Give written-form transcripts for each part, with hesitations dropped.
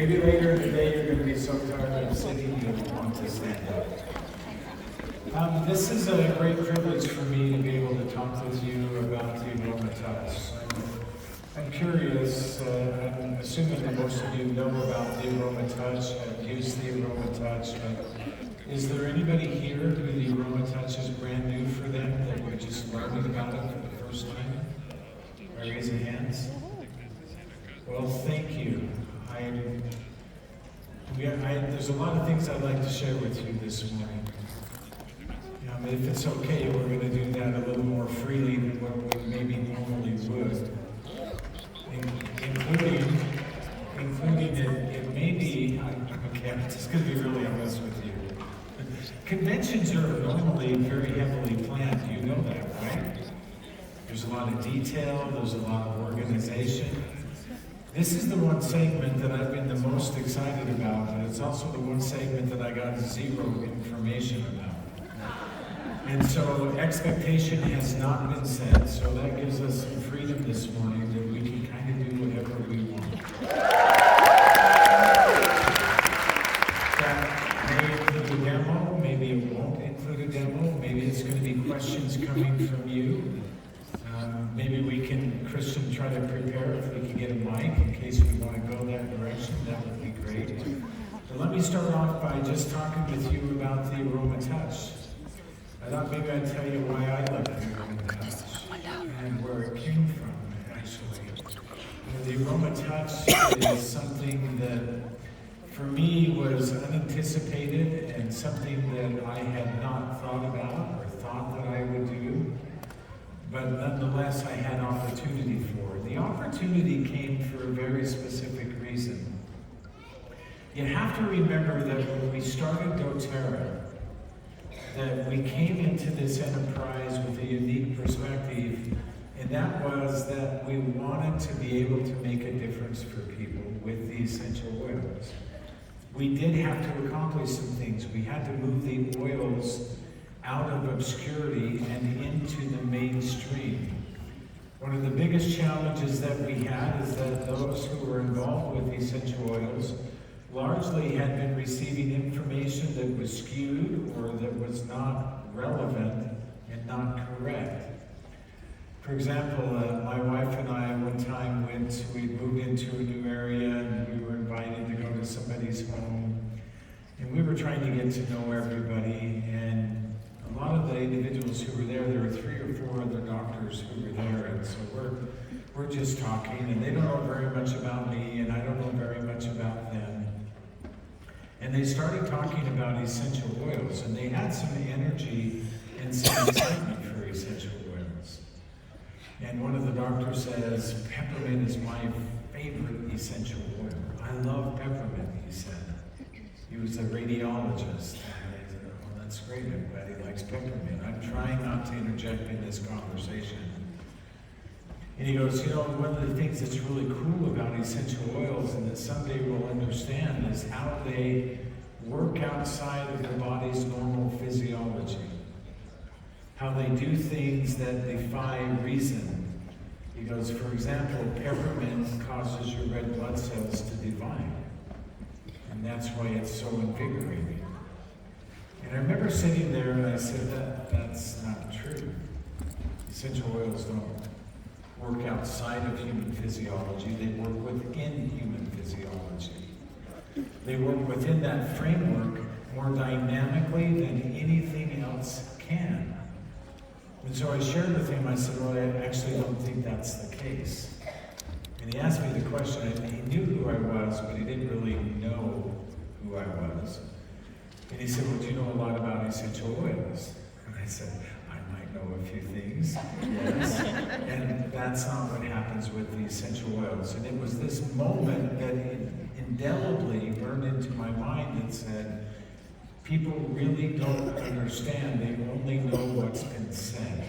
Maybe later in the day you're going to be so tired of sitting you want to stand up. This is a great privilege for me to be able to talk with you about the AromaTouch. I'm curious, I'm assuming that most of you know about the AromaTouch, I've used the AromaTouch, but is there anybody here who the AromaTouch is brand new for them, that we're just learning about it for the first time? Raise your hands. Well, thank you. There's a lot of things I'd like to share with you this morning. If it's okay, we're going to do that a little more freely than what we maybe normally would. Including it may be, okay, I'm just going to be really honest with you. Conventions are normally very heavily planned, you know that, right? There's a lot of detail, there's a lot of organization. This is the one segment that I've been the most excited about, but it's also the one segment that I got zero information about. And so expectation has not been set, so that gives us some freedom this morning that we can kind of do whatever we want. That may include a demo, maybe it won't include a demo, maybe it's going to be questions coming from you. Maybe we can, Christian, try to prepare if we can get a mic in case we want to go that direction, that would be great. But let me start off by just talking with you about the AromaTouch. I thought maybe I'd tell you why I love the AromaTouch and where it came from, actually. The AromaTouch is something that, for me, was unanticipated and something that I had not thought about or thought that I would do, but nonetheless I had opportunity for. The opportunity came for a very specific reason. You have to remember that when we started doTERRA, that we came into this enterprise with a unique perspective, and that was that we wanted to be able to make a difference for people with the essential oils. We did have to accomplish some things. We had to move the oils out of obscurity and into the mainstream. One of the biggest challenges that we had is that those who were involved with essential oils largely had been receiving information that was skewed or that was not relevant and not correct. For example, my wife and I one time we moved into a new area and we were invited to go to somebody's home, and we were trying to get to know everybody, and a lot of the individuals who were there were 3 or 4 other doctors who were there, and so we're just talking, and they don't know very much about me, and I don't know very much about them. And they started talking about essential oils, and they had some energy and some excitement for essential oils. And one of the doctors says, peppermint is my favorite essential oil. I love peppermint, he said. He was a radiologist. And I said, oh, that's great, I'm glad he likes peppermint. I'm trying not to interject in this conversation. And he goes, one of the things that's really cool about essential oils and that someday we'll understand is how they work outside of the body's normal physiology. How they do things that defy reason. He goes, for example, peppermint causes your red blood cells to divide. And that's why it's so invigorating. And I remember sitting there and I said, that's not true. Essential oils don't work outside of human physiology, they work within human physiology. They work within that framework more dynamically than anything else can. And so I shared with him, I said, well, I actually don't think that's the case. And he asked me the question, and he knew who I was, but he didn't really know who I was. And he said, well, do you know a lot about essential oils? And I said, know a few things, yes, and that's not what happens with the essential oils. And it was this moment that indelibly burned into my mind that said, people really don't understand, they only know what's been said.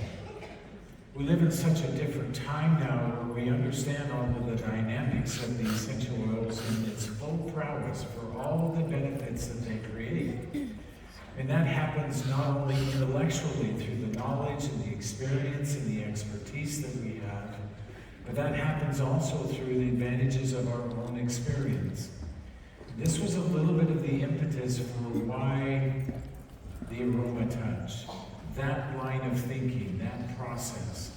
We live in such a different time now where we understand all of the dynamics of the essential oils and its full prowess for all of the benefits that they create. And that happens not only intellectually through the knowledge and the experience and the expertise that we have, but that happens also through the advantages of our own experience. this was a little bit of the impetus for why the AromaTouch, that line of thinking, that process.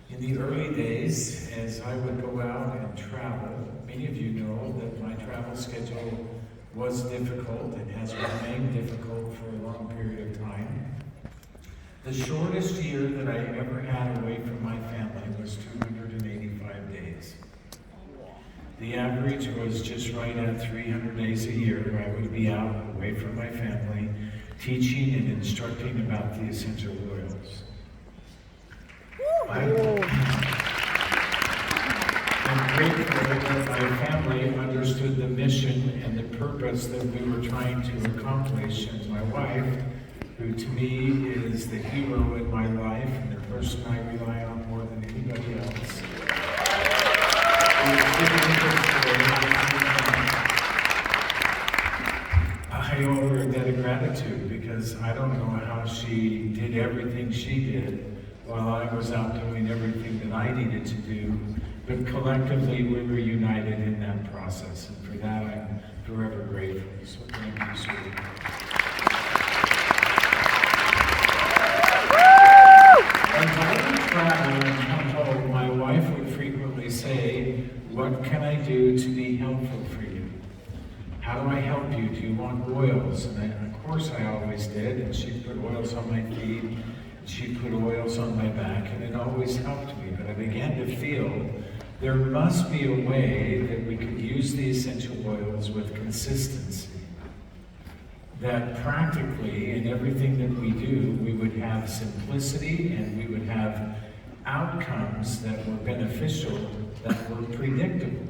In the early days, as I would go out and travel, many of you know that my travel schedule was difficult and has remained difficult for a long period of time. The shortest year that I ever had away from my family was 285 days. The average was just right at 300 days a year. I would be out away from my family, teaching and instructing about the essential oils. I'm grateful that my family understood the mission and the purpose that we were trying to accomplish, and my wife, who to me is the hero in my life and the person I rely on more than anybody else. I owe her a debt of gratitude because I don't know how she did everything she did while I was out doing everything that I needed to do, but collectively we were united in that process, and for that I'm forever grateful. So thank you, sweetie. As I would travel and come home, my wife would frequently say, "What can I do to be helpful for you? How do I help you? Do you want oils?" And of course I always did, and she'd put oils on my feet, she'd put oils on my back, and it always helped me. But I began to feel there must be a way that we could use the essential oils with consistency. That practically in everything that we do, we would have simplicity and we would have outcomes that were beneficial, that were predictable.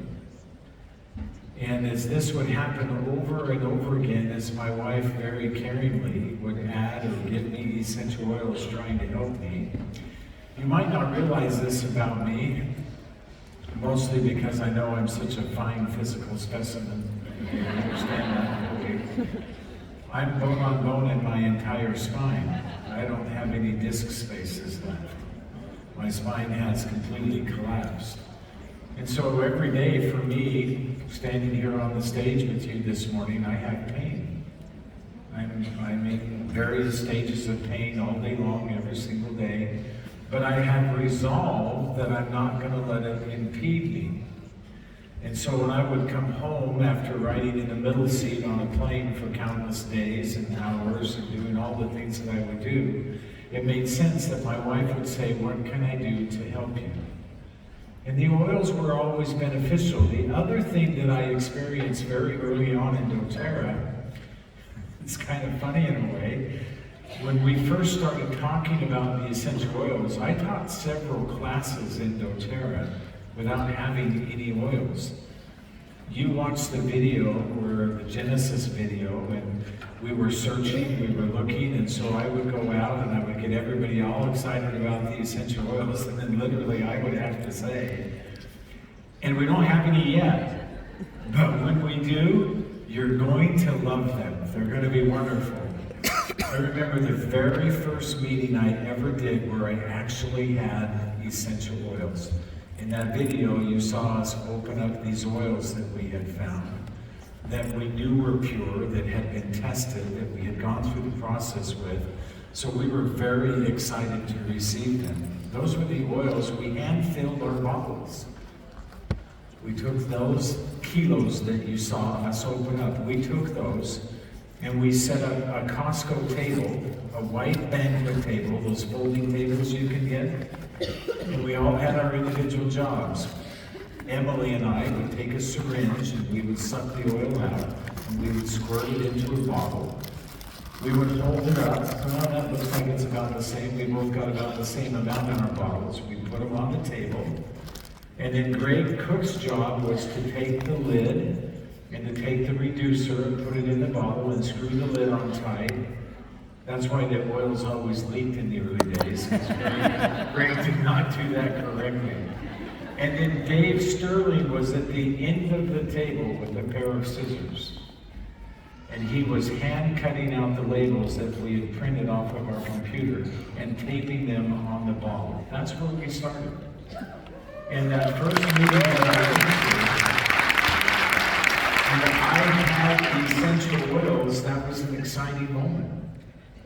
And as this would happen over and over again, as my wife very caringly would add or give me essential oils trying to help me, you might not realize this about me, mostly because I know I'm such a fine physical specimen. You understand that fully. I'm bone on bone in my entire spine. I don't have any disc spaces left. My spine has completely collapsed. And so every day for me, standing here on the stage with you this morning, I have pain. I'm in various stages of pain all day long, every single day. But I have resolved that I'm not going to let it impede me. And so when I would come home after riding in the middle seat on a plane for countless days and hours and doing all the things that I would do, it made sense that my wife would say, "What can I do to help you?" And the oils were always beneficial. The other thing that I experienced very early on in doTERRA, it's kind of funny in a way, when we first started talking about the essential oils, I taught several classes in doTERRA without having any oils. You watched the video, or the Genesis video, and we were searching, we were looking, and so I would go out and I would get everybody all excited about the essential oils, and then literally I would have to say, "And we don't have any yet, but when we do, you're going to love them. They're going to be wonderful." I remember the very first meeting I ever did where I actually had essential oils. In that video, you saw us open up these oils that we had found, that we knew were pure, that had been tested, that we had gone through the process with. So we were very excited to receive them. Those were the oils. We hand-filled our bottles. We took those kilos that you saw us open up, we took those, and we set up a Costco table, a white banquet table, those folding tables you can get, and we all had our individual jobs. Emily and I would take a syringe and we would suck the oil out and we would squirt it into a bottle. We would hold it up. Well, that looks like it's about the same. We both got about the same amount in our bottles. We put them on the table. And then Greg Cook's job was to take the lid and to take the reducer and put it in the bottle and screw the lid on tight. That's why the oils always leaked in the early days, because Greg did not do that correctly. And then Dave Sterling was at the end of the table with a pair of scissors. And he was hand cutting out the labels that we had printed off of our computer and taping them on the bottle. That's where we started. And that first meeting that I went to, and I had essential oils, that was an exciting moment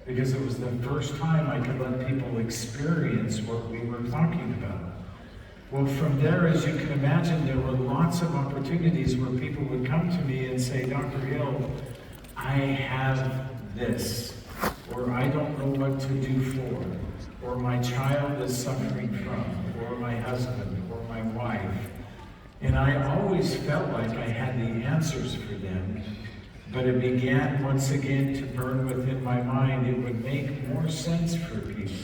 because it was the first time I could let people experience what we were talking about. Well, from there, as you can imagine, there were lots of opportunities where people would come to me and say, Dr. Hill, I have this, or I don't know what to do for, or my child is suffering from, or my husband, or my wife. And I always felt like I had the answers for them, but it began once again to burn within my mind. It would make more sense for people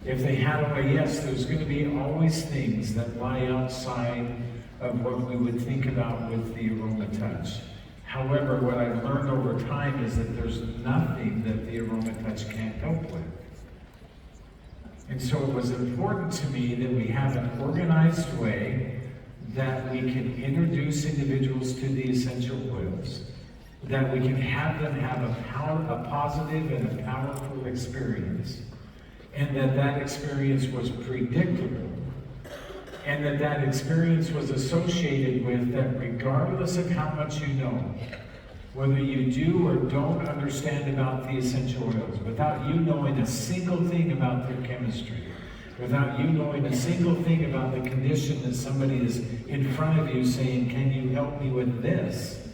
if they had a way. Yes, there's going to be always things that lie outside of what we would think about with the AromaTouch. However, what I've learned over time is that there's nothing that the AromaTouch can't help with. And so it was important to me that we have an organized way that we can introduce individuals to the essential oils, that we can have them have a positive and a powerful experience, and that experience was predictable, and that experience was associated with that regardless of how much you know, whether you do or don't understand about the essential oils, without you knowing a single thing about their chemistry, without you knowing a single thing about the condition that somebody is in front of you saying, can you help me with this?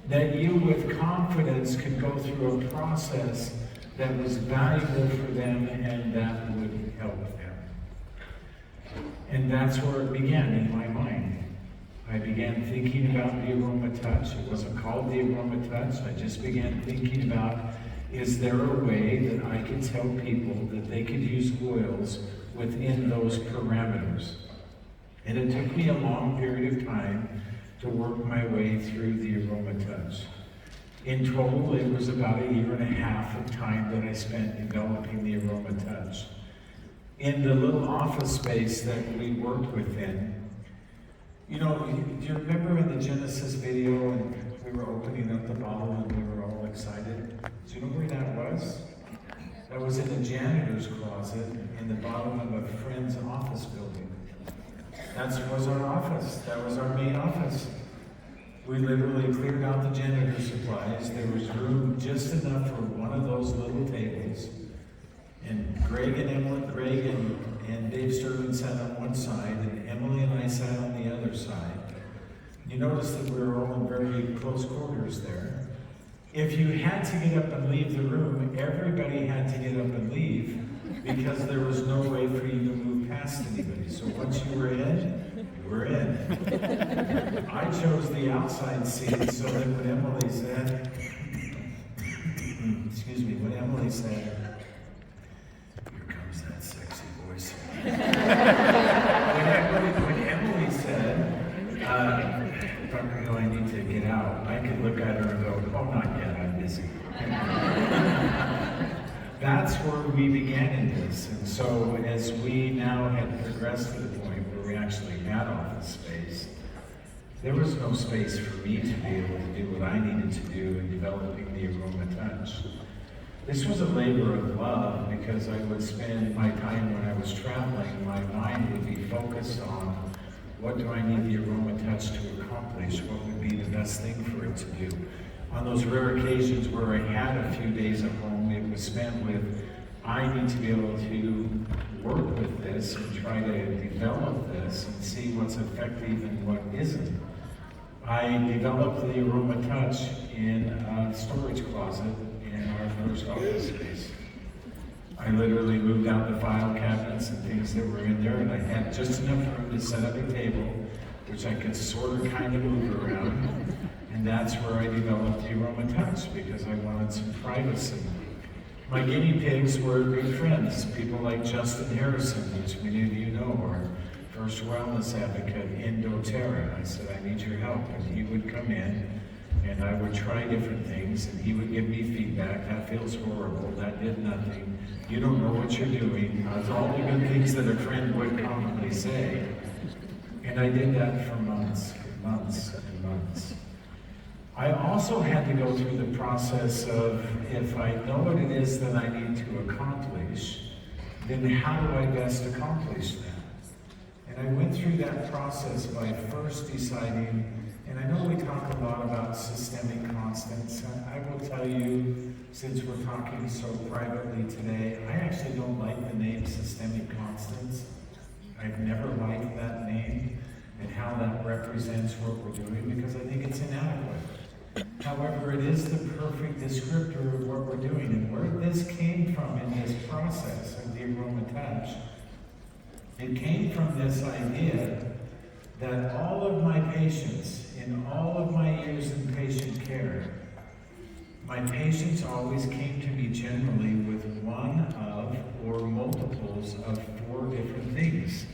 That you with confidence could go through a process that was valuable for them and that would help them. And that's where it began in my mind. I began thinking about the AromaTouch. It wasn't called the AromaTouch. I just began thinking about, is there a way that I could tell people that they could use oils within those parameters? And it took me a long period of time to work my way through the AromaTouch. In total, it was about 1.5 years of time that I spent developing the AromaTouch. In the little office space that we worked within, you know, do you remember in the Genesis video and we were opening up the bottle and we were all excited? Do you know where that was? That was in the janitor's closet in the bottom of a friend's office building. That was our office. That was our main office. We literally cleared out the janitor supplies. There was room just enough for one of those little tables. And Greg and Dave Sterling sat on one side, and Emily and I sat on the other side. You notice that we were all in very close quarters there. If you had to get up and leave the room, everybody had to get up and leave because there was no way for you to move past anybody. So once you were in, you were in. I chose the outside seat so that when Emily said, when Emily said, here comes that sexy voice. when Emily said, I need to get out, I could look at her and go, oh, not yet, I'm busy. That's where we began in this. And so as we now had progressed to the point where we actually had office space, there was no space for me to be able to do what I needed to do in developing the AromaTouch. This was a labor of love because I would spend my time when I was traveling, my mind would be focused on what do I need the AromaTouch to accomplish? What would be the best thing for it to do? On those rare occasions where I had a few days at home, it was spent with, I need to be able to work with this and try to develop this and see what's effective and what isn't. I developed the AromaTouch in a storage closet in our first office space. I literally moved out the file cabinets and things that were in there, and I had just enough room to set up a table, which I could sort of kind of move around. And that's where I developed the AromaTouch because I wanted some privacy. My guinea pigs were good friends, people like Justin Harrison, which many of you know, our first wellness advocate in doTERRA. I said, I need your help. And he would come in and I would try different things and he would give me feedback. That feels horrible. That did nothing. You don't know what you're doing. It's all the good things that a friend would commonly say. And I did that for months and months and months. I also had to go through the process of, if I know what it is that I need to accomplish, then how do I best accomplish that? And I went through that process by first deciding And I know we talk a lot about systemic constants. I will tell you, since we're talking so privately today, I actually don't like the name systemic constants. I've never liked that name and how that represents what we're doing because I think it's inadequate. However, it is the perfect descriptor of what we're doing. And where this came from in this process of the AromaTouch, it came from this idea that all of my patients, in all of my years in patient care, my patients always came to me generally with one of or multiples of 4 different things.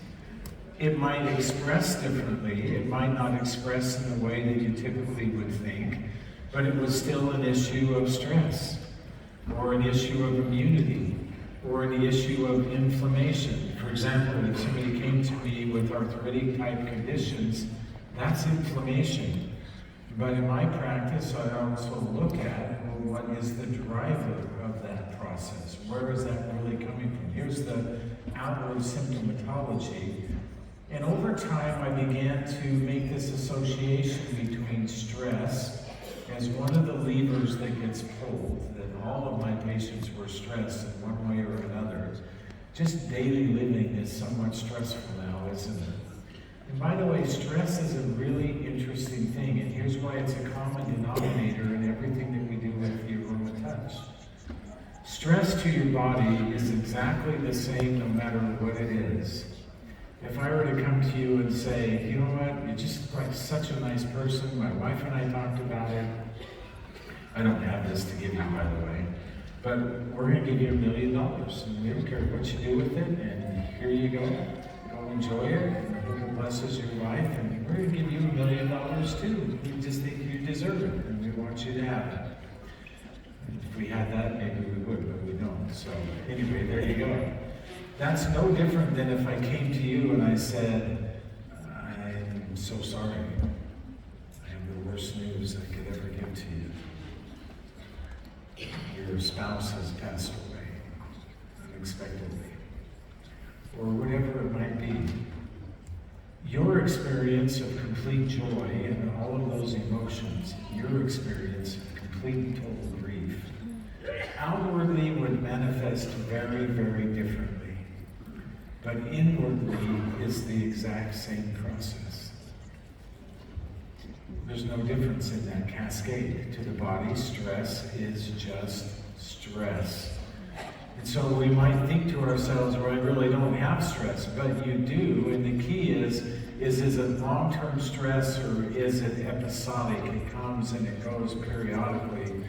It might express differently, it might not express in the way that you typically would think, but it was still an issue of stress, or an issue of immunity, or an issue of inflammation. For example, if somebody came to me with arthritic type conditions, that's inflammation. But in my practice, I also look at, well, what is the driver of that process? Where is that really coming from? Here's the outward symptomatology. And over time, I began to make this association between stress as one of the levers that gets pulled, that all of my patients were stressed in one way or another. Just daily living is somewhat stressful now, isn't it? And by the way, stress is a really interesting thing, and here's why it's a common denominator in everything that we do with the AromaTouch. Stress to your body is exactly the same no matter what it is. If I were to come to you and say, you know what, you're just like such a nice person, my wife and I talked about it. I don't have this to give you, by the way, but we're going to give you $1 million, and we don't care what you do with it, and here you go. Go enjoy it, and who blesses your life, and we're going to give you $1 million too. We just think you deserve it, and we want you to have it. And if we had that, maybe we would, but we don't. So anyway, there you go. That's no different than if I came to you and I said, I'm so sorry. I have the worst news I could ever give to you. Your spouse has passed away unexpectedly, or whatever it might be. Your experience of complete joy and all of those emotions, your experience of complete and total grief, outwardly would manifest very, very differently. But inwardly is the exact same process. There's no difference in that cascade. To the body, stress is just stress. And so we might think to ourselves, well, I really don't have stress, but you do. And the key is it long-term stress or is it episodic? It comes and it goes periodically,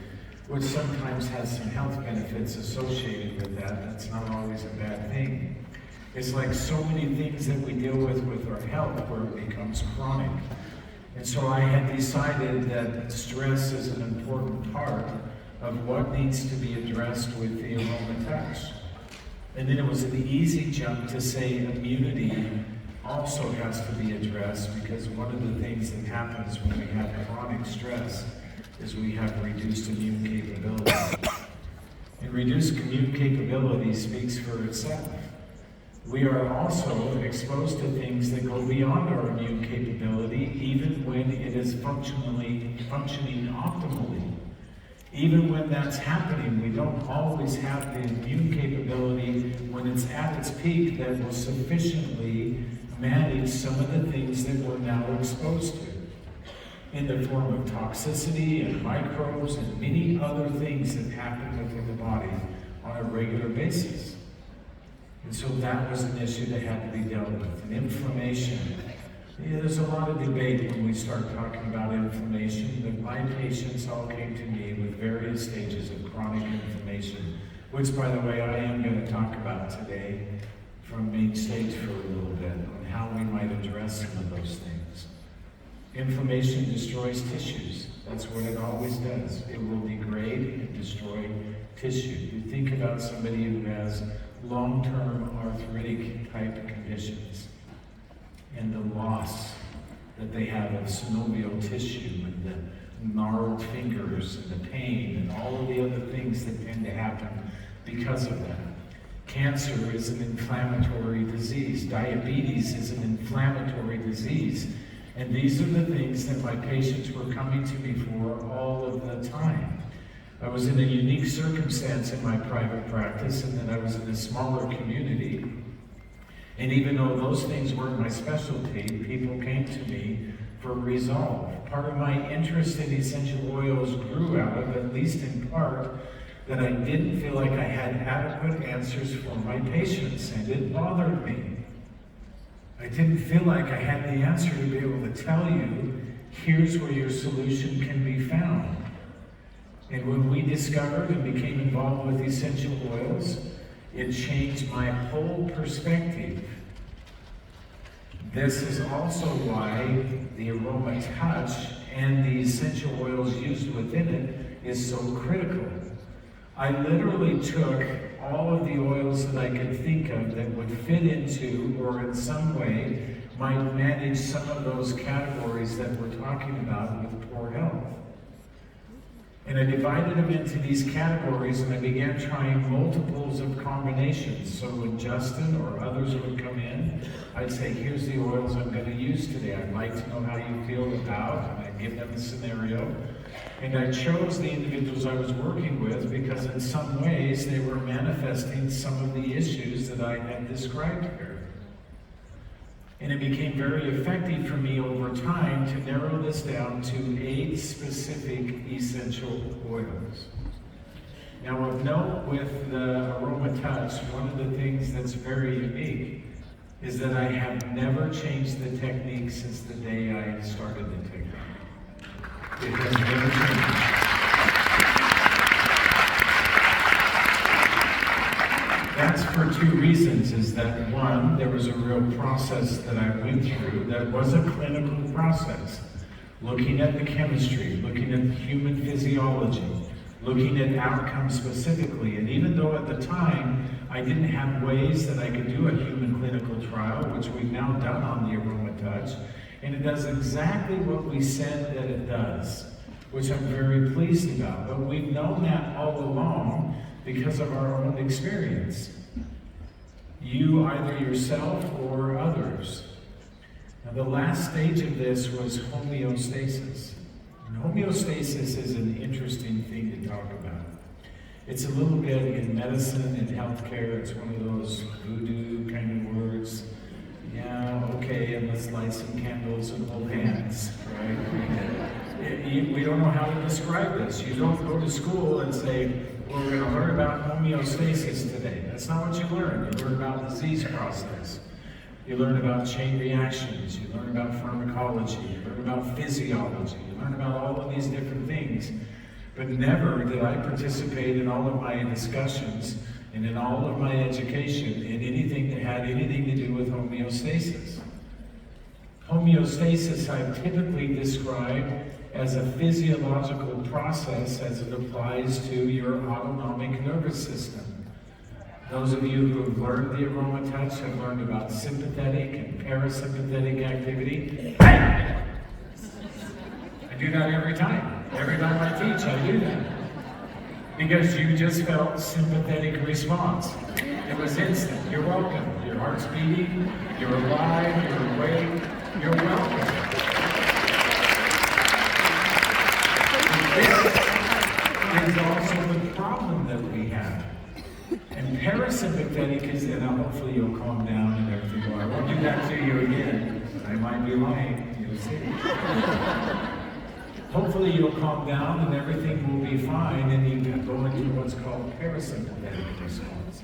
which sometimes has some health benefits associated with that. That's not always a bad thing. It's like so many things that we deal with our health where it becomes chronic. And so I had decided that stress is an important part of what needs to be addressed with the AromaTouch. And then it was an easy jump to say immunity also has to be addressed, because one of the things that happens when we have chronic stress is we have reduced immune capability. And reduced immune capability speaks for itself. We are also exposed to things that go beyond our immune capability, even when it is functioning optimally. Even when that's happening, we don't always have the immune capability when it's at its peak that will sufficiently manage some of the things that we're now exposed to, in the form of toxicity and microbes and many other things that happen within the body on a regular basis. And so that was an issue that had to be dealt with. And inflammation, there's a lot of debate when we start talking about inflammation, but my patients all came to me with various stages of chronic inflammation, which, by the way, I am going to talk about today from main stage for a little bit on how we might address some of those things. Inflammation destroys tissues. That's what it always does. It will degrade and destroy tissue. You think about somebody who has long-term arthritic type conditions and the loss that they have of synovial tissue and the gnarled fingers and the pain and all of the other things that tend to happen because of that. Cancer is an inflammatory disease. Diabetes is an inflammatory disease. And these are the things that my patients were coming to me for all of the time. I was in a unique circumstance in my private practice, and that I was in a smaller community. And even though those things weren't my specialty, people came to me for resolve. Part of my interest in essential oils grew out of, at least in part, that I didn't feel like I had adequate answers for my patients, and it bothered me. I didn't feel like I had the answer to be able to tell you, here's where your solution can be found. And when we discovered and became involved with essential oils, it changed my whole perspective. This is also why the AromaTouch and the essential oils used within it is so critical. I literally took all of the oils that I could think of that would fit into, or in some way might manage some of those categories that we're talking about with poor health. And I divided them into these categories, and I began trying multiples of combinations. So when Justin or others would come in, I'd say, here's the oils I'm going to use today. I'd like to know how you feel about, and I'd give them a scenario. And I chose the individuals I was working with because in some ways they were manifesting some of the issues that I had described here. And it became very effective for me over time to narrow this down to 8 specific essential oils. Now of note with the AromaTouch, one of the things that's very unique is that I have never changed the technique since the day I started the technique. It has never changed. That's for 2 reasons, is that one, there was a real process that I went through that was a clinical process. Looking at the chemistry, looking at the human physiology, looking at outcomes specifically. And even though at the time, I didn't have ways that I could do a human clinical trial, which we've now done on the AromaTouch, and it does exactly what we said that it does, which I'm very pleased about. But we've known that all along because of our own experience. You, either yourself or others. Now, the last stage of this was homeostasis. And homeostasis is an interesting thing to talk about. It's a little bit in medicine and healthcare. It's one of those voodoo kind of words. Yeah, okay, and let's light some candles and hold hands, right? We don't know how to describe this. You don't go to school and say, well, we're going to learn about homeostasis today. That's not what you learn. You learn about disease process. You learn about chain reactions. You learn about pharmacology. You learn about physiology. You learn about all of these different things. But never did I participate in all of my discussions and in all of my education in anything that had anything to do with homeostasis. Homeostasis I've typically described as a physiological process as it applies to your autonomic nervous system. Those of you who have learned the AromaTouch have learned about sympathetic and parasympathetic activity. I do that every time. Every time I teach, I do that. Because you just felt sympathetic response. It was instant. You're welcome. Your heart's beating. You're alive. You're awake. You're welcome. This is also the problem that we have. And parasympathetic is, and hopefully you'll calm down and everything. Well, I won't do that to you again. I might be lying. You'll see. Hopefully you'll calm down and everything will be fine, and you can go into what's called parasympathetic response.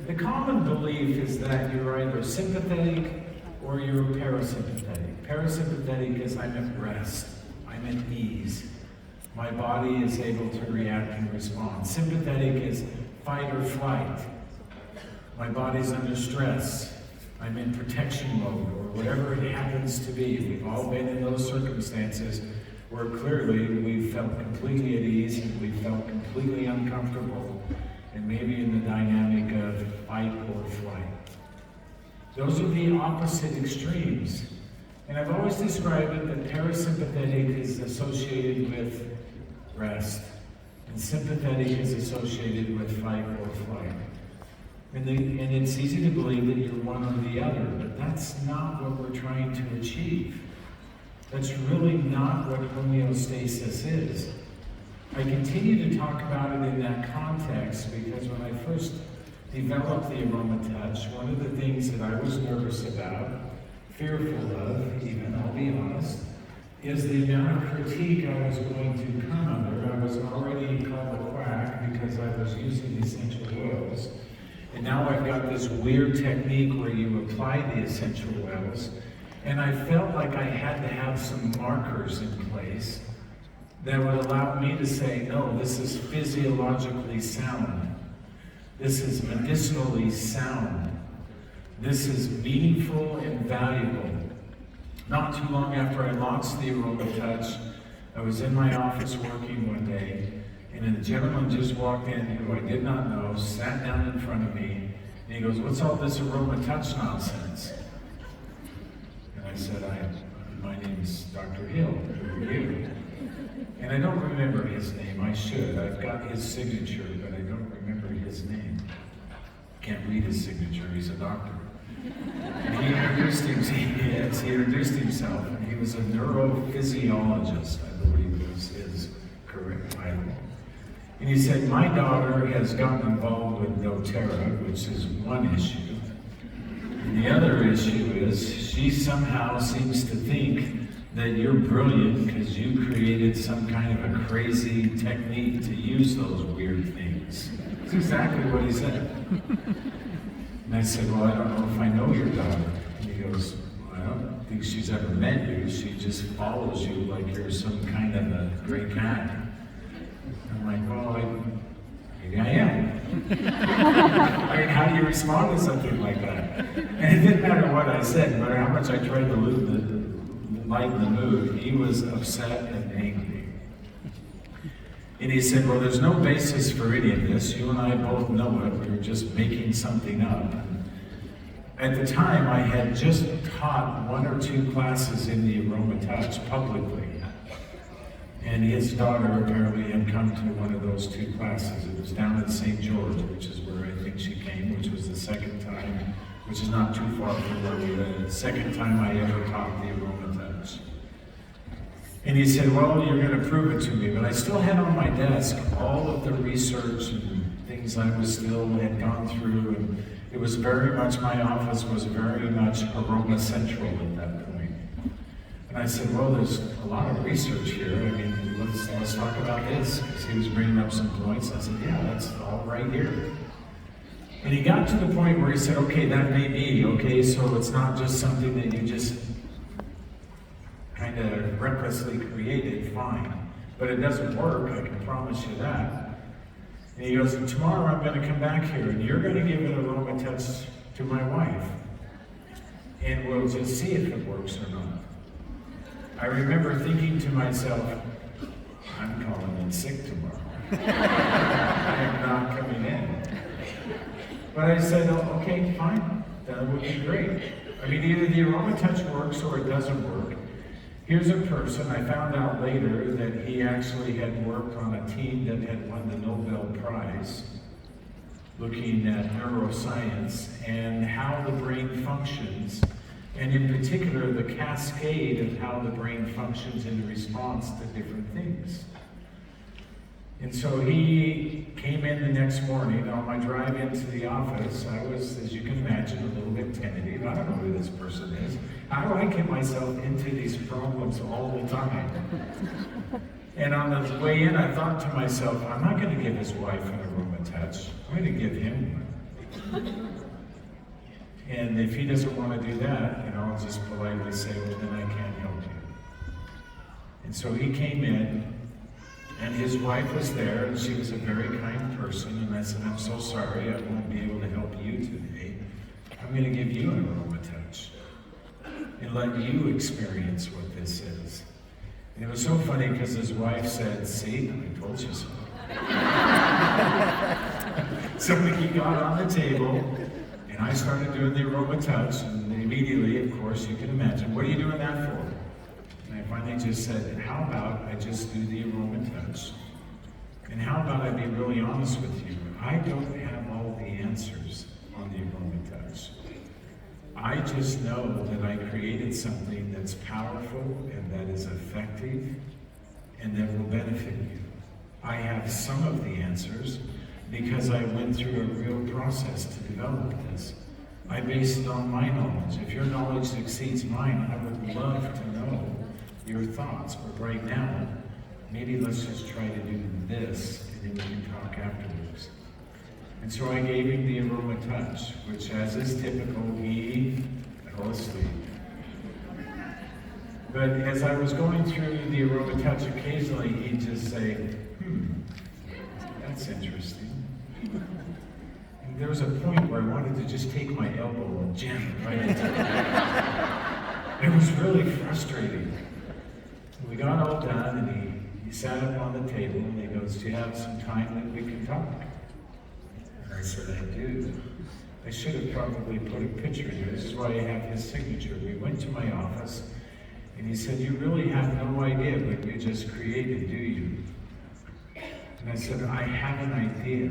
The common belief is that you're either sympathetic or you're parasympathetic. Parasympathetic is I'm at rest, I'm at ease. My body is able to react and respond. Sympathetic is fight or flight. My body's under stress. I'm in protection mode, or whatever it happens to be. We've all been in those circumstances where clearly we felt completely at ease and we felt completely uncomfortable, and maybe in the dynamic of fight or flight. Those are the opposite extremes. And I've always described it that parasympathetic is associated with rest, and sympathetic is associated with fight or flight. And it's easy to believe that you're one or the other, but that's not what we're trying to achieve. That's really not what homeostasis is. I continue to talk about it in that context because when I first developed the AromaTouch, one of the things that I was nervous about, fearful of even, I'll be honest, is the amount of critique I was going to come under. I was already called a quack because I was using essential oils. And now I've got this weird technique where you apply the essential oils. And I felt like I had to have some markers in place that would allow me to say, no, this is physiologically sound. This is medicinally sound. This is meaningful and valuable. Not too long after I launched the AromaTouch, I was in my office working one day, and a gentleman just walked in who I did not know, sat down in front of me, and he goes, "What's all this AromaTouch nonsense?" And I said, my name's Dr. Hill, who are you? And I don't remember his name. I should. I've got his signature, but I don't remember his name. Can't read his signature. He's a doctor. And he introduced himself. And he was a neurophysiologist, I believe was his correct title. And he said, "My daughter has gotten involved with doTERRA, which is one issue. And the other issue is she somehow seems to think that you're brilliant because you created some kind of a crazy technique to use those weird things." That's exactly what he said. And I said, "Well, I don't know if I know your daughter." And he goes, "Well, I don't think she's ever met you. She just follows you like you're some kind of a great cat." I'm like, "Well, maybe I am." I mean, how do you respond to something like that? And it didn't matter what I said, no matter how much I tried to lighten the mood, he was upset and angry. And he said, "Well, there's no basis for any of this. You and I both know it. We were just making something up." At the time, I had just taught 1 or 2 classes in the AromaTouch publicly. And his daughter apparently had come to one of those 2 classes. It was down at St. George, which is where I think she came, which was the second time, which is not too far from where we live. The second time I ever taught the AromaTouch. And he said, "Well, you're going to prove it to me." But I still had on my desk all of the research and things I had gone through. And it was very much, my office was very much aroma central at that point. And I said, "Well, there's a lot of research here. I mean, let's talk about this." Because he was bringing up some points. I said, "Yeah, that's all right here." And he got to the point where he said, "Okay, that may be, okay, so it's not just something that you just kind of recklessly created, fine. But it doesn't work, I can promise you that." And he goes, "Tomorrow I'm going to come back here and you're going to give an AromaTouch to my wife. And we'll just see if it works or not." I remember thinking to myself, I'm calling in sick tomorrow. I am not coming in. But I said, "Oh, okay, fine, that would be great." I mean, either the AromaTouch works or it doesn't work. Here's a person, I found out later that he actually had worked on a team that had won the Nobel Prize looking at neuroscience and how the brain functions, and in particular the cascade of how the brain functions in response to different things. And so he came in the next morning. On my drive into the office, I was, as you can imagine, a little bit tentative. I don't know who this person is. How do I get myself into these problems all the time? And on the way in, I thought to myself, I'm not going to give his wife an AromaTouch. I'm going to give him one. And if he doesn't want to do that, I'll just politely say, "Well, then I can't help you." And so he came in, and his wife was there, and she was a very kind person. And I said, "I'm so sorry, I won't be able to help you today. I'm going to give you an AromaTouch and let you experience what this is." And it was so funny because his wife said, "See, I told you so." So he got on the table, and I started doing the AromaTouch, and immediately, of course, you can imagine, "What are you doing that for?" And I finally just said, "How about I just do the AromaTouch? And how about I be really honest with you? I don't have all the answers on the AromaTouch. I just know that I created something that's powerful and that is effective and that will benefit you. I have some of the answers because I went through a real process to develop this. I based it on my knowledge. If your knowledge exceeds mine, I would love to know your thoughts. But right now, maybe let's just try to do this and then we can talk afterwards. And so I gave him the AromaTouch, which, as is typical, he fell asleep. But as I was going through the AromaTouch, occasionally he'd just say, that's interesting. And there was a point where I wanted to just take my elbow and jam it right into it. It was really frustrating. We got all done, and he sat up on the table, and he goes, do you have some time that we can talk? And I said, I do. I should have probably put a picture here. This is why I have his signature. We went to my office, and he said, you really have no idea what you just created, do you? And I said, I have an idea.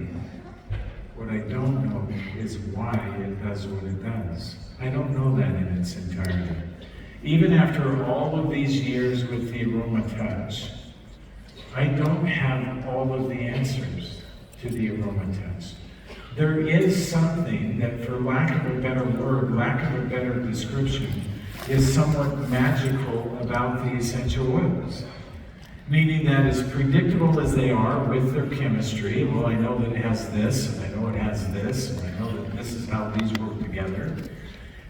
What I don't know is why it does what it does. I don't know that in its entirety. Even after all of these years with the AromaTouch, I don't have all of the answers to the AromaTouch. There is something that, for lack of a better word, lack of a better description, is somewhat magical about the essential oils. Meaning that as predictable as they are with their chemistry, well, I know that it has this, and I know it has this, and I know that this is how these work together.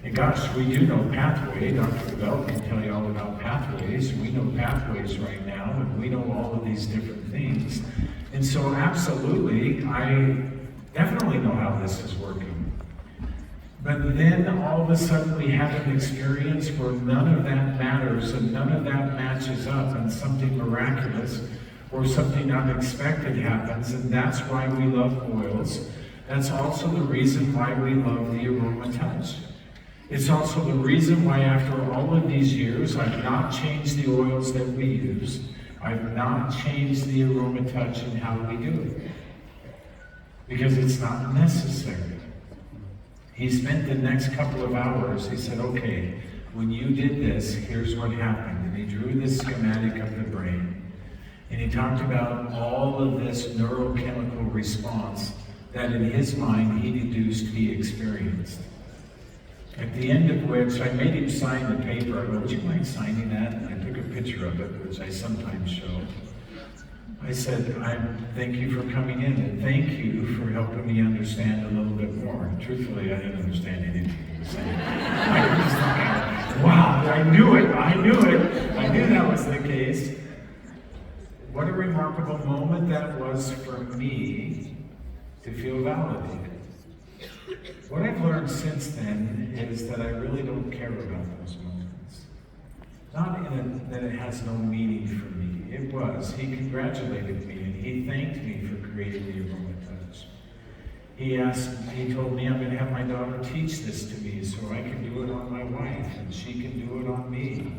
And gosh, we do know pathway. Dr. Bell can tell you all about pathways. We know pathways right now, and we know all of these different things. And so absolutely, I definitely know how this is working. But then all of a sudden we have an experience where none of that matters and none of that matches up, and something miraculous or something unexpected happens, and that's why we love oils. That's also the reason why we love the AromaTouch. It's also the reason why after all of these years I've not changed the oils that we use. I've not changed the AromaTouch and how we do it. Because it's not necessary. He spent the next couple of hours, he said, okay, when you did this, here's what happened. And he drew this schematic of the brain. And he talked about all of this neurochemical response that in his mind he deduced he experienced. At the end of which, I made him sign the paper. I go, would you mind signing that? And I took a picture of it, which I sometimes show. I said, thank you for coming in, and thank you for helping me understand a little bit more. And truthfully, I didn't understand anything he was saying. I was like, wow, I knew it. I knew that was the case. What a remarkable moment that was for me to feel validated. What I've learned since then is that I really don't care about those moments. Not that it has no meaning for me. It was. He congratulated me and he thanked me for creating the AromaTouch. He told me I'm going to have my daughter teach this to me so I can do it on my wife and she can do it on me.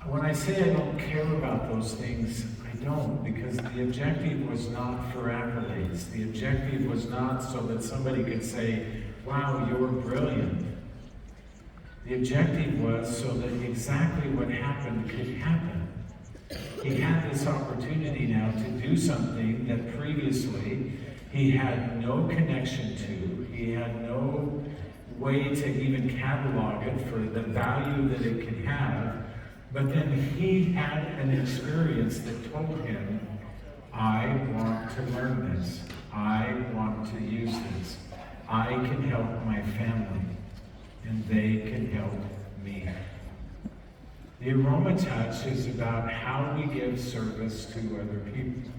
When I say I don't care about those things, I don't, because the objective was not for accolades. The objective was not so that somebody could say, wow, you're brilliant. The objective was so that exactly what happened could happen. He had this opportunity now to do something that previously he had no connection to. He had no way to even catalog it for the value that it could have. But then he had an experience that told him, I want to learn this. I want to use this. I can help my family, and they can help me. The AromaTouch is about how we give service to other people.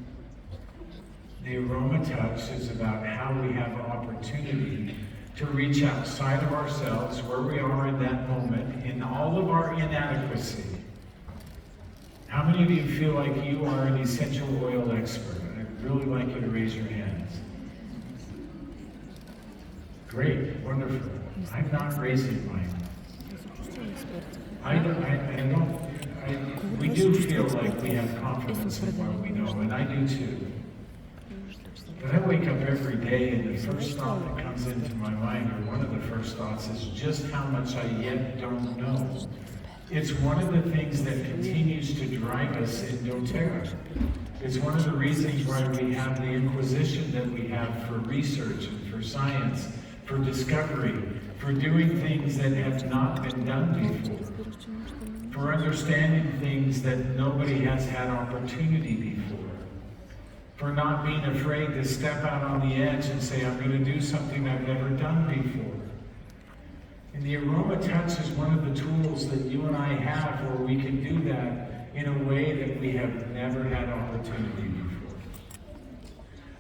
The AromaTouch is about how we have an opportunity to reach outside of ourselves, where we are in that moment, in all of our inadequacy. How many of you feel like you are an essential oil expert? I'd really like you to raise your hands. Great, wonderful. I'm not raising mine. We do feel like we have confidence in what we know, and I do too. But I wake up every day and the first thought that comes into my mind, or one of the first thoughts, is just how much I yet don't know. It's one of the things that continues to drive us in doTERRA. It's one of the reasons why we have the inquisition that we have for research and for science, for discovery, for doing things that have not been done before, for understanding things that nobody has had opportunity before, for not being afraid to step out on the edge and say, I'm going to do something I've never done before. And the AromaTouch is one of the tools that you and I have where we can do that in a way that we have never had opportunity before.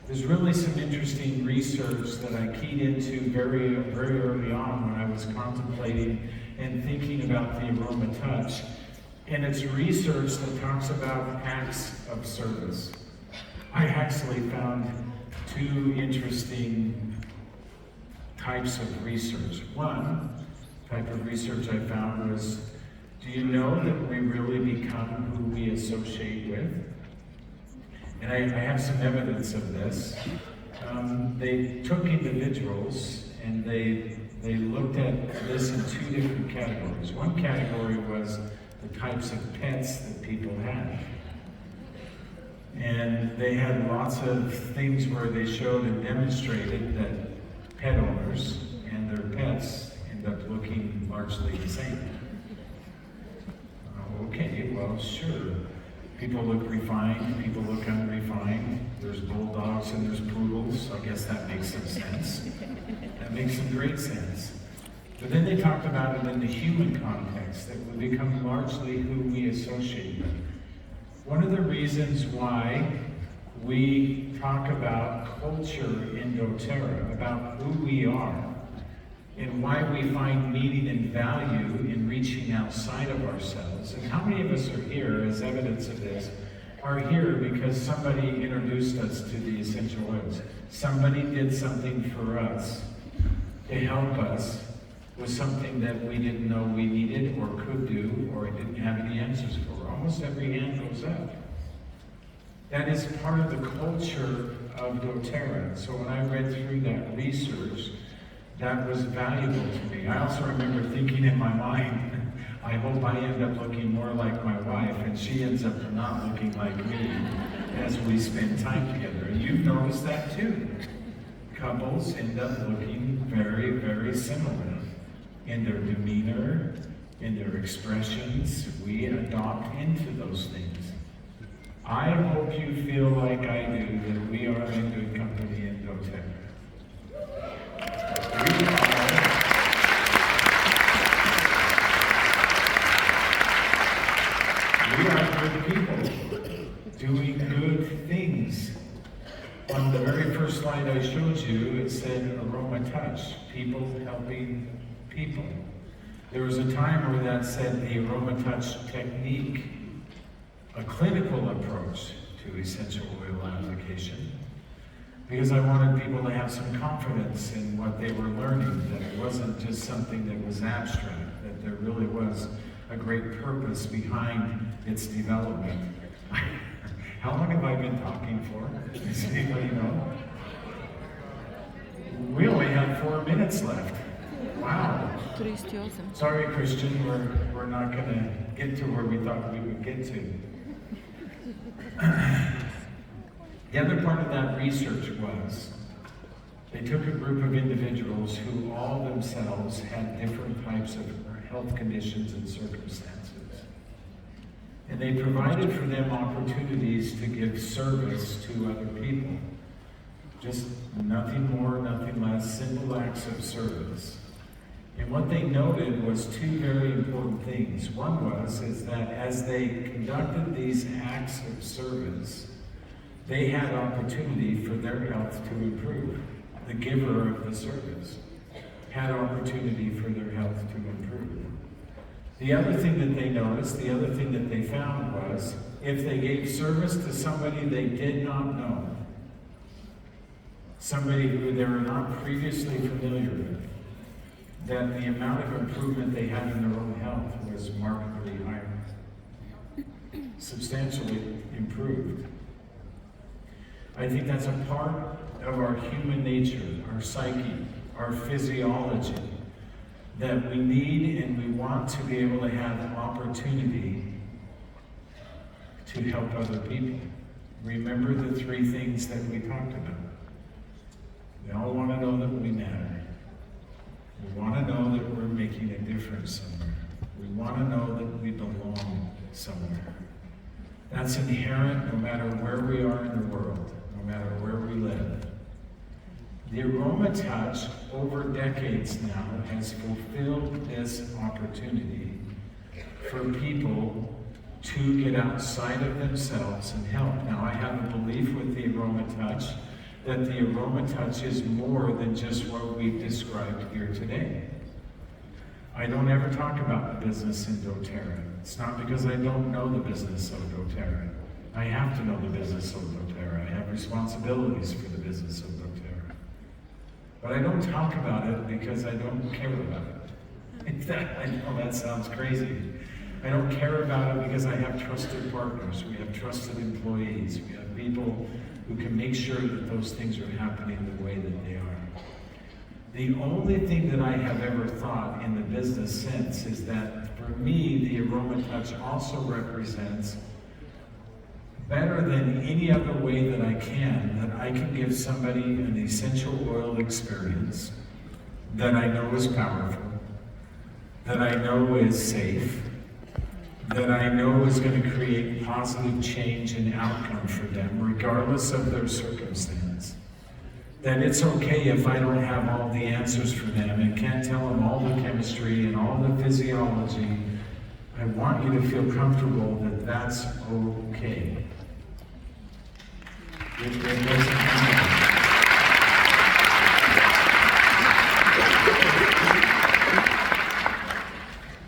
There's really some interesting research that I keyed into very early on when I was contemplating and thinking about the AromaTouch. And it's research that talks about acts of service. I actually found two interesting types of research. One type of research I found was, do you know that we really become who we associate with? And I have some evidence of this. They took individuals and they looked at this in two different categories. One category was the types of pets that people had. And they had lots of things where they showed and demonstrated that pet owners and their pets end up looking largely the same. Okay, well, sure. People look refined, people look unrefined. There's bulldogs and there's poodles. I guess that makes some sense. That makes some great sense. But then they talked about it in the human context, that we become largely who we associate with. One of the reasons why we talk about culture in doTERRA, about who we are, and why we find meaning and value in reaching outside of ourselves. And how many of us are here, as evidence of this, are here because somebody introduced us to the essential oils. Somebody did something for us to help us with something that we didn't know we needed or could do or didn't have any answers for. Almost every hand goes up. That is part of the culture of doTERRA. So when I read through that research, that was valuable to me. I also remember thinking in my mind, I hope I end up looking more like my wife and she ends up not looking like me as we spend time together. And you've noticed that too. Couples end up looking very, very similar in their demeanor, in their expressions. We adopt into those things. I hope you feel like I do that we are in good company in doTERRA. We are good people doing good things. On the very first slide I showed you, it said AromaTouch, people helping people. There was a time where that said the AromaTouch Technique, a clinical approach to essential oil application, because I wanted people to have some confidence in what they were learning, that it wasn't just something that was abstract, that there really was a great purpose behind its development. How long have I been talking for? Does anybody know? We only have 4 minutes left. Wow. Sorry, Christian, we're not going to get to where we thought we would get to. The other part of that research was they took a group of individuals who all themselves had different types of health conditions and circumstances. And they provided for them opportunities to give service to other people. Just nothing more, nothing less, simple acts of service. And what they noted was two very important things. One is that as they conducted these acts of service, they had opportunity for their health to improve. The giver of the service had opportunity for their health to improve. The other thing that they noticed, the other thing that they found was, if they gave service to somebody they did not know, somebody who they were not previously familiar with, that the amount of improvement they had in their own health was markedly higher, substantially improved. I think that's a part of our human nature, our psyche, our physiology, that we need and we want to be able to have the opportunity to help other people. Remember the three things that we talked about. We all want to know that we matter. We want to know that we're making a difference somewhere. We want to know that we belong somewhere. That's inherent no matter where we are in the world, no matter where we live. The AromaTouch, over decades now, has fulfilled this opportunity for people to get outside of themselves and help. Now, I have a belief with the AromaTouch that the AromaTouch is more than just what we've described here today. I don't ever talk about the business in doTERRA. It's not because I don't know the business of doTERRA. I have to know the business of doTERRA. I have responsibilities for the business of doTERRA. But I don't talk about it because I don't care about it. I know that sounds crazy. I don't care about it because I have trusted partners. We have trusted employees. We have people who can make sure that those things are happening the way that they are. The only thing that I have ever thought in the business sense is that for me, the AromaTouch also represents, better than any other way that I can give somebody an essential oil experience that I know is powerful, that I know is safe, that I know is going to create positive change and outcome for them, regardless of their circumstance. That it's okay if I don't have all the answers for them and can't tell them all the chemistry and all the physiology. I want you to feel comfortable that that's okay.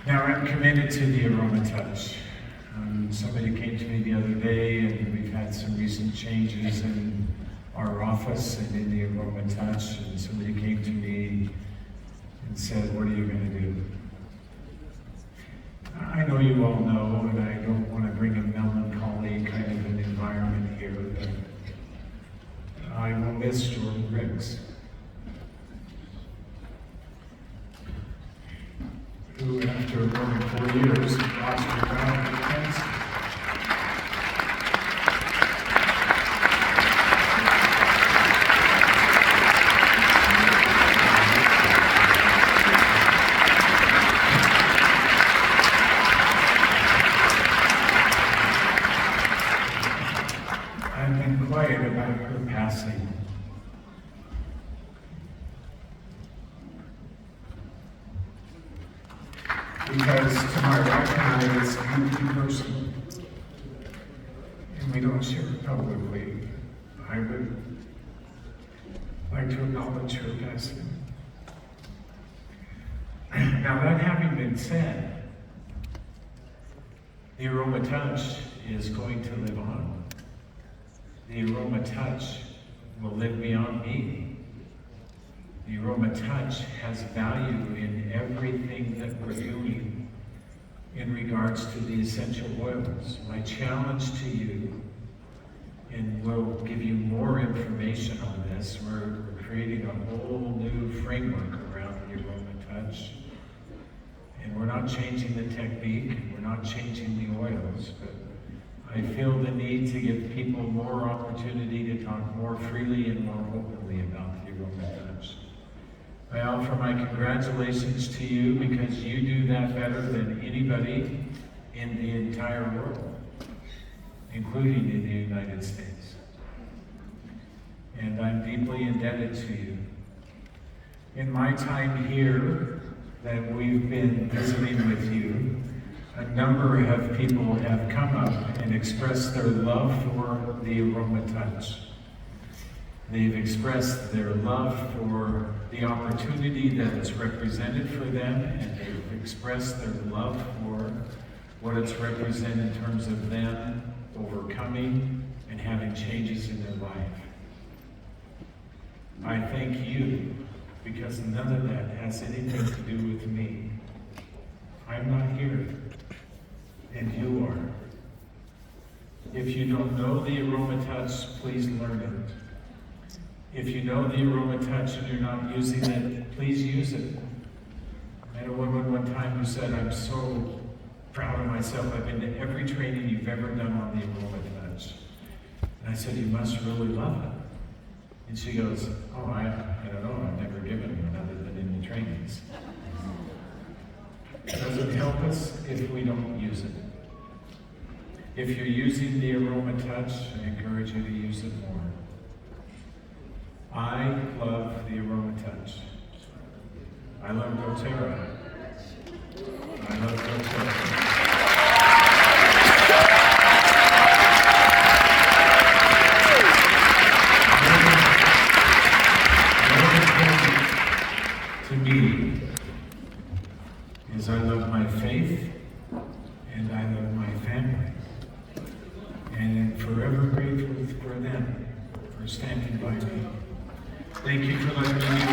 Now I'm committed to the AromaTouch. Somebody came to me the other day, and we've had some recent changes in our office and in the AromaTouch, and somebody came to me and said, "What are you going to do?" I know you all know, and I don't want to bring a melancholy kind of an environment here, but I will miss Jordan Riggs, who after only 4 years lost her battle with cancer. I've been quiet about her passing. Because to my wife and I, it's deeply personal, and we don't share it publicly. I would like to acknowledge her passing. Now, that having been said, the AromaTouch is going to live on. The AromaTouch will live beyond me. The AromaTouch has value in everything that we're doing in regards to the essential oils. My challenge to you, and we'll give you more information on this, we're creating a whole new framework around the AromaTouch. And we're not changing the technique, we're not changing the oils, but I feel the need to give people more opportunity to talk more freely and more openly about the AromaTouch. I offer my congratulations to you because you do that better than anybody in the entire world, including in the United States. And I'm deeply indebted to you. In my time here that we've been visiting with you, a number of people have come up and expressed their love for the AromaTouch. They've expressed their love for the opportunity that it's represented for them, and they've expressed their love for what it's represented in terms of them overcoming and having changes in their life. I thank you because none of that has anything to do with me. I'm not here, and you are. If you don't know the AromaTouch, please learn it. If you know the AromaTouch and you're not using it, please use it. I had a woman one time who said, I'm so proud of myself. I've been to every training you've ever done on the AromaTouch. And I said, you must really love it. And she goes, oh, I don't know. I've never given one other than in the trainings. It doesn't help us if we don't use it. If you're using the AromaTouch, I encourage you to use it more. I love the AromaTouch. I love doTERRA. I love doTERRA. To me is I love my faith and I love my family. And I'm forever grateful for them for standing by me. Thank you for letting me